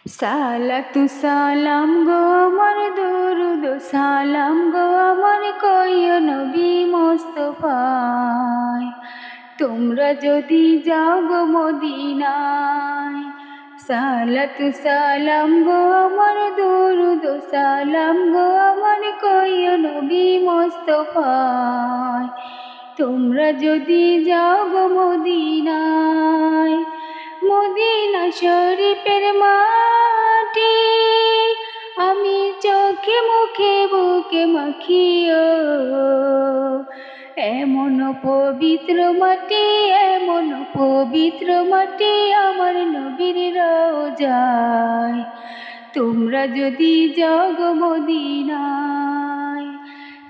সালাতু সালাম গো আমার, দরুদ সালাম গো আমার, কইও নবী মোস্তফায়। তোমরা যদি যাও গো মদিনায়, সালাতু সালাম গো আমার, দরুদ সালাম গো আমার, কইও নবী মোস্তফায়। তোমরা যদি যাও গো মদিনায়, মদিনা শরীফের মাটি আমি চোখে মুখে বুকে মাখিও। এমন পবিত্র মাটি, এমন পবিত্র মাটি আমার নবীর রওজায়। তোমরা যদি যাও গো মদিনায়,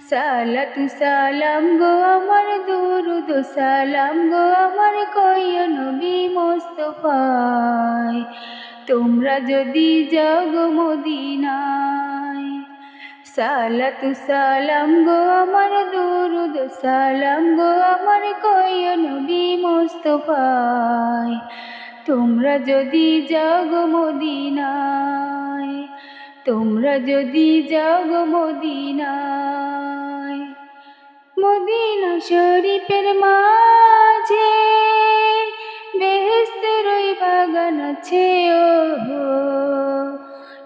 সালাতু সালাম গো আমার, দরুদ সালাম গো আমার, কইও নবী মোস্তফায়। তোমরা যদি যাও গো মদিনায়, সালাতু সালাম গো আমার, দরুদ সালাম গো আমার, কইও নবী মোস্তফায়। তোমরা যদি যাও গো মদিনায়, তোমরা যদি যাও গো মদিনায়। মদিনা শরীফের মাঝে বেহেশতের ওই বাগান আছে, ও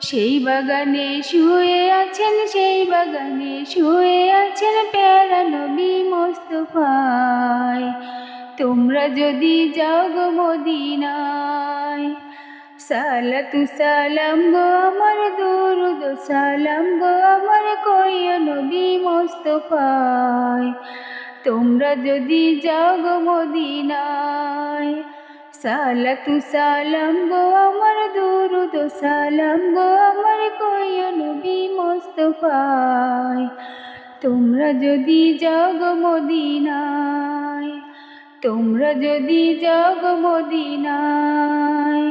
সেই বাগানে শুয়ে আছেন, সেই বাগানে শুয়ে আছেন প্যারা নবী মোস্তফায়। তোমরা যদি যাও গো মদিনায়, সালাতু সালাম গো আমার, দরুদ সালাম গো আমার, কইও নবী মোস্তফায়। তোমরা যদি যাও গো মদিনায়, সালাতু সালাম গো আমার, দরুদ সালাম গো আমার, কইও নবী মোস্তফায়। তোমরা যদি যাও গো মদিনায়, তোমরা যদি যাও গো মদিনায়।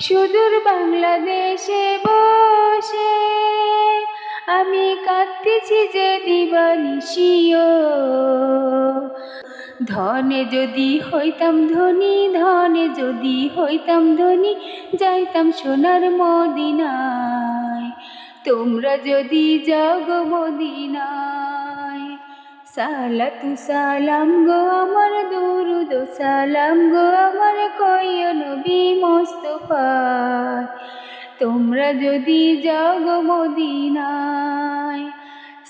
সুদূর বাংলাদেশে বসে আমি কাঁদতেছি যে দিবানিশিও। ধনে যদি হইতাম ধনী, ধনে যদি হইতাম ধনী, যাইতাম সোনার মদিনায়। তোমরা যদি যাও গো মদিনায়, সালাতু সালাম গো আমার, দরুদ সালাম গো আমার, কইও নবী মোস্তফায়। তোমরা যদি যাও গো মদিনায়,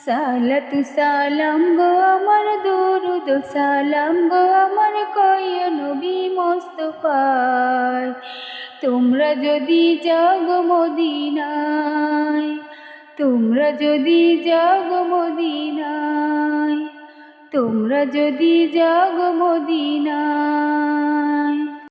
সালাতু সালাম গো আমার, দরুদ সালাম গো আমার, কইও নবী মোস্তফায়। তোমরা যদি যাও গো মদিনায়, তোমরা যদি যাও গো মদিনায়, তোমরা যদি যাও গো মদিনায়।